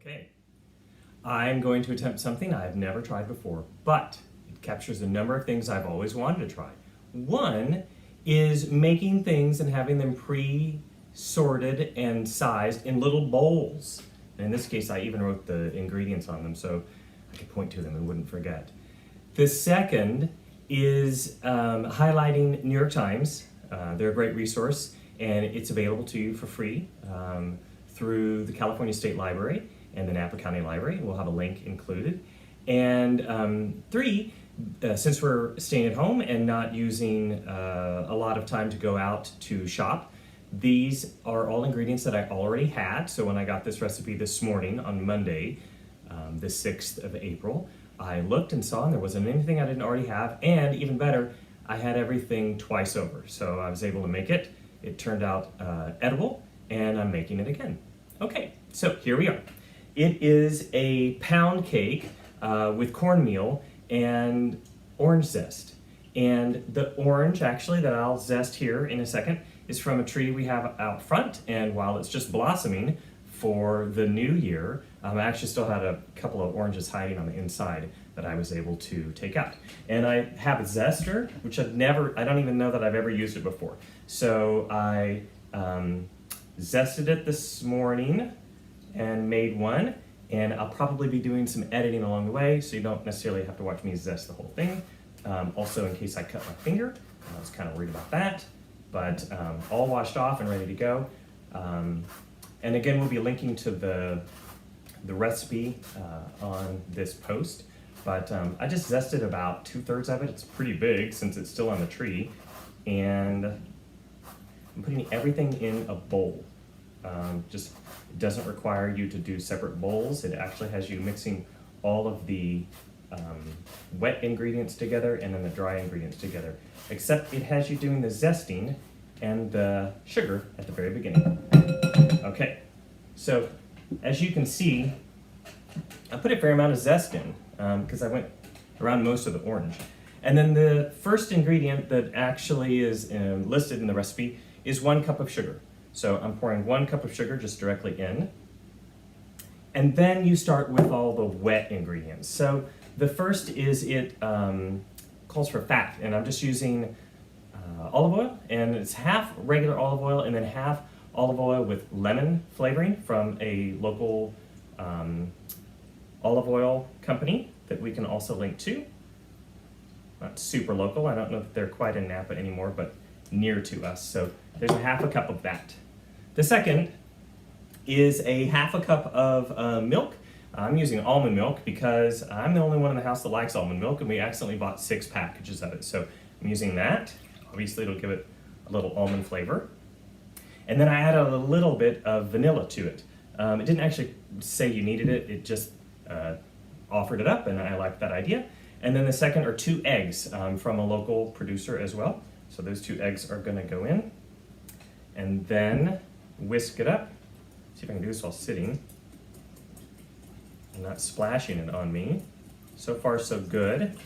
Okay, I'm going to attempt something I've never tried before, but it captures a number of things I've always wanted to try. One is making things and having them pre-sorted and sized in little bowls. And in this case, I even wrote the ingredients on them so I could point to them and wouldn't forget. The second is highlighting New York Times. They're a great resource, and it's available to you for free through the California State Library and the Napa County Library. We'll have a link included. And three, since we're staying at home and not using a lot of time to go out to shop, these are all ingredients that I already had. So when I got this recipe this morning on Monday, the 6th of April, I looked and saw and there wasn't anything I didn't already have, and even better, I had everything twice over. So I was able to make it. It turned out edible, and I'm making it again. Okay, so here we are. It is a pound cake with cornmeal and orange zest. And the orange, actually, that I'll zest here in a second, is from a tree we have out front. And while it's just blossoming for the new year, I actually still had a couple of oranges hiding on the inside that I was able to take out. And I have a zester, which I don't even know that I've ever used it before. So I zested it this morning and made one, and I'll probably be doing some editing along the way, so you don't necessarily have to watch me zest the whole thing. Also, in case I cut my finger, I was kind of worried about that, but all washed off and ready to go. And again, we'll be linking to the recipe on this post, but I just zested about 2/3 of it. It's pretty big since it's still on the tree, and I'm putting everything in a bowl. It doesn't require you to do separate bowls. It actually has you mixing all of the wet ingredients together and then the dry ingredients together, except it has you doing the zesting and the sugar at the very beginning. Okay, so as you can see, I put a fair amount of zest in because I went around most of the orange. And then the first ingredient that actually is listed in the recipe is 1 cup of sugar. So I'm pouring 1 cup of sugar just directly in. And then you start with all the wet ingredients. So the first is it calls for fat, and I'm just using olive oil, and it's half regular olive oil and then half olive oil with lemon flavoring from a local olive oil company that we can also link to. Not super local, I don't know if they're quite in Napa anymore, but near to us. So there's a half a cup of that. The second is a half a cup of milk. I'm using almond milk because I'm the only one in the house that likes almond milk, and we accidentally bought 6 packages of it. So I'm using that. Obviously it'll give it a little almond flavor. And then I added a little bit of vanilla to it. It didn't actually say you needed it, it just offered it up, and I liked that idea. And then the second are 2 eggs from a local producer as well. So those 2 eggs are gonna go in, and then whisk it up. See if I can do this while sitting and not splashing it on me. So far, so good.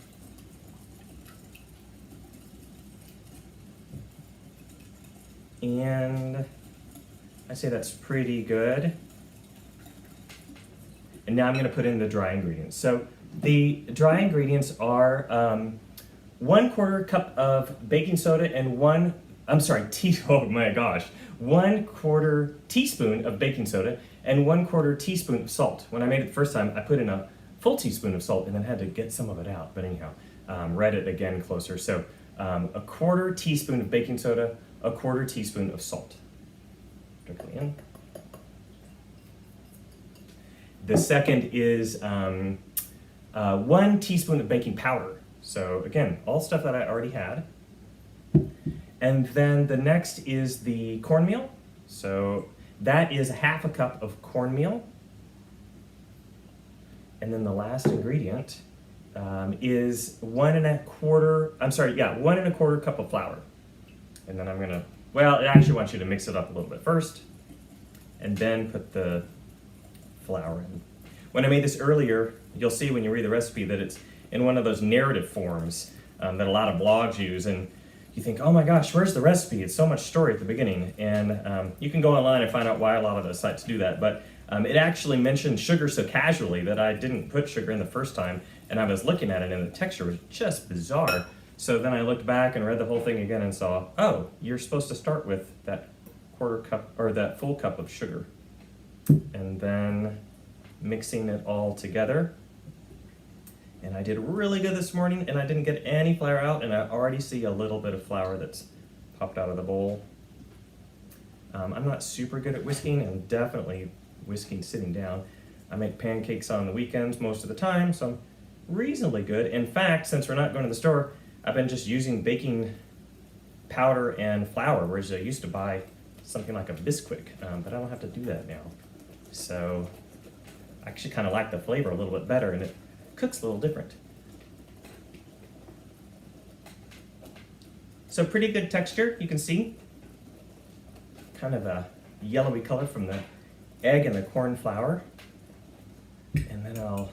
And I say that's pretty good. And now I'm gonna put in the dry ingredients. So the dry ingredients are 1/4 cup of baking soda and 1 1/4 teaspoon of baking soda and 1/4 teaspoon of salt. When I made it the first time, I put in a full teaspoon of salt and then had to get some of it out. But anyhow, read it again closer. So 1/4 teaspoon of baking soda, 1/4 teaspoon of salt. Directly in. The second is 1 teaspoon of baking powder. So again, all stuff that I already had. And then the next is the cornmeal. So that is half a cup of cornmeal. And then the last ingredient is 1 1/4 cup of flour. And then I'm gonna, it actually wants you to mix it up a little bit first and then put the flour in. When I made this earlier, you'll see when you read the recipe that it's in one of those narrative forms that a lot of blogs use, and you think, oh my gosh, where's the recipe? It's so much story at the beginning. And you can go online and find out why a lot of those sites do that. But It actually mentioned sugar so casually that I didn't put sugar in the first time, and I was looking at it and the texture was just bizarre. So then I looked back and read the whole thing again and saw, oh, you're supposed to start with that quarter cup or that full cup of sugar. And then mixing it all together. And I did really good this morning, and I didn't get any flour out, and I already see a little bit of flour that's popped out of the bowl. I'm not super good at whisking, and definitely whisking sitting down. I make pancakes on the weekends most of the time, so I'm reasonably good. In fact, since we're not going to the store, I've been just using baking powder and flour, whereas I used to buy something like a Bisquick, but I don't have to do that now. So I actually kind of like the flavor a little bit better, and it cooks a little different. So pretty good texture, you can see. Kind of a yellowy color from the egg and the corn flour. And then I'll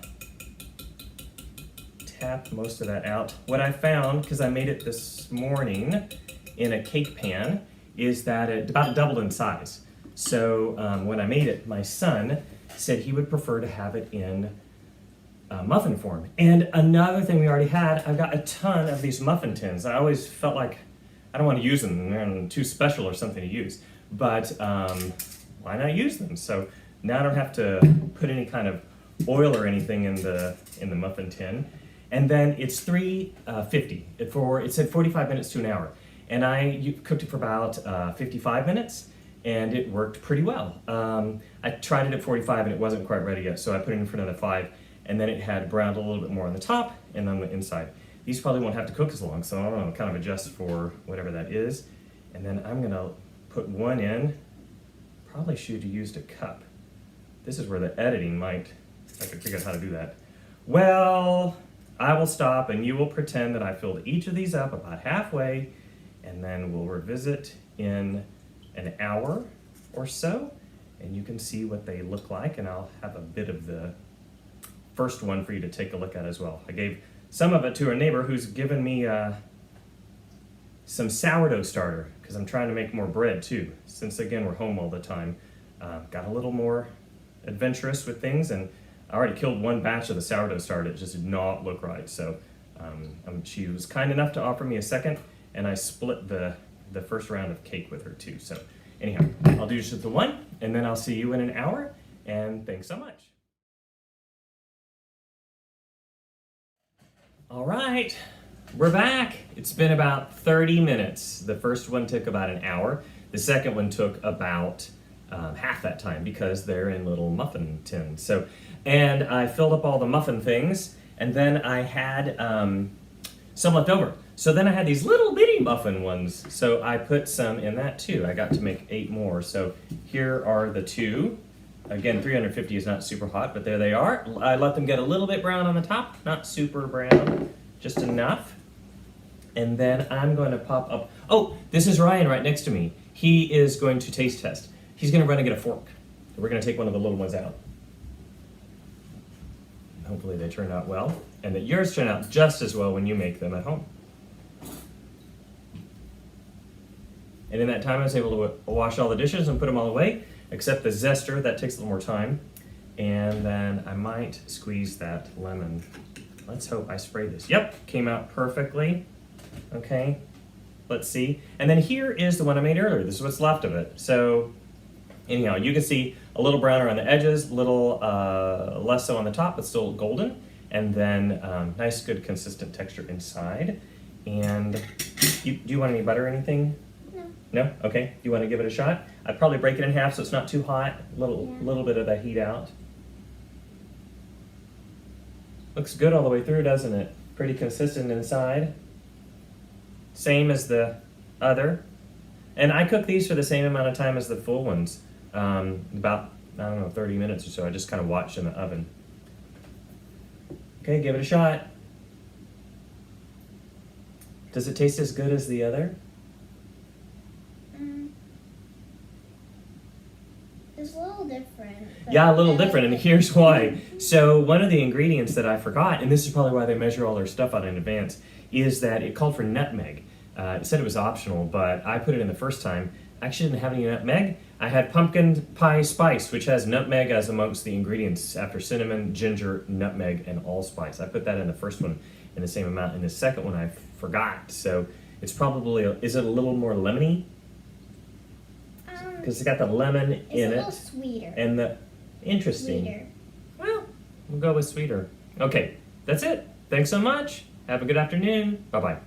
tap most of that out. What I found, because I made it this morning in a cake pan, is that it about doubled in size. So when I made it, my son said he would prefer to have it in muffin form. And another thing we already had, I've got a ton of these muffin tins. I always felt like I don't want to use them, they're too special or something to use. But why not use them? So now I don't have to put any kind of oil or anything in the muffin tin. And then it's $3.50 for, it said 45 minutes to an hour. And I cooked it for about 55 minutes, and it worked pretty well. I tried it at 45 and it wasn't quite ready yet, so I put it in for another 5, and then it had browned a little bit more on the top and on the inside. These probably won't have to cook as long, so I'm gonna kind of adjust for whatever that is. And then I'm gonna put one in. Probably should have used a cup. This is where the editing might, I could figure out how to do that. Well, I will stop and you will pretend that I filled each of these up about halfway, and then we'll revisit in an hour or so, and you can see what they look like, and I'll have a bit of the first one for you to take a look at as well. I gave some of it to a neighbor who's given me some sourdough starter, because I'm trying to make more bread too, since again we're home all the time. Got a little more adventurous with things, and I already killed one batch of the sourdough starter. It just did not look right, so she was kind enough to offer me a second, and I split the first round of cake with her too. So anyhow, I'll do just the one, and then I'll see you in an hour, and thanks so much. All right, we're back. It's been about 30 minutes. The first one took about an hour. The second one took about half that time, because they're in little muffin tins. So, and I filled up all the muffin things, and then I had some left over. So then I had these little bitty muffin ones, so I put some in that too. I got to make 8 more. So here are the 2. Again, 350 is not super hot, but there they are. I let them get a little bit brown on the top, not super brown, just enough. And then I'm going to pop up. Oh, this is Ryan right next to me. He is going to taste test. He's going to run and get a fork. We're going to take one of the little ones out. Hopefully they turn out well, and that yours turn out just as well when you make them at home. And in that time, I was able to wash all the dishes and put them all away, except the zester. That takes a little more time. And then I might squeeze that lemon. Let's hope I sprayed this. Yep, came out perfectly. Okay, let's see. And then here is the one I made earlier. This is what's left of it. So anyhow, you can see a little browner on the edges, a little less so on the top, but still golden. And then nice, good, consistent texture inside. And do you want any butter or anything? No? Okay. Do you want to give it a shot? I'd probably break it in half so it's not too hot. Little bit of that heat out. Looks good all the way through, doesn't it? Pretty consistent inside. Same as the other. And I cook these for the same amount of time as the full ones. About, I don't know, 30 minutes or so. I just kind of watch in the oven. Okay, give it a shot. Does it taste as good as the other? It's a little different. Yeah, a little different, and here's why. So one of the ingredients that I forgot, and this is probably why they measure all their stuff out in advance, is that it called for nutmeg. It said it was optional, but I put it in the first time Actually, didn't have any nutmeg. I had pumpkin pie spice, which has nutmeg as amongst the ingredients after cinnamon, ginger, nutmeg, and allspice. I put that in the first one in the same amount. In the second one, I forgot. So it's probably, is it a little more lemony? Because it's got the lemon in It's a it. little sweeter. And the, interesting. Sweeter. Well, we'll go with sweeter. Okay, that's it. Thanks so much. Have a good afternoon. Bye-bye.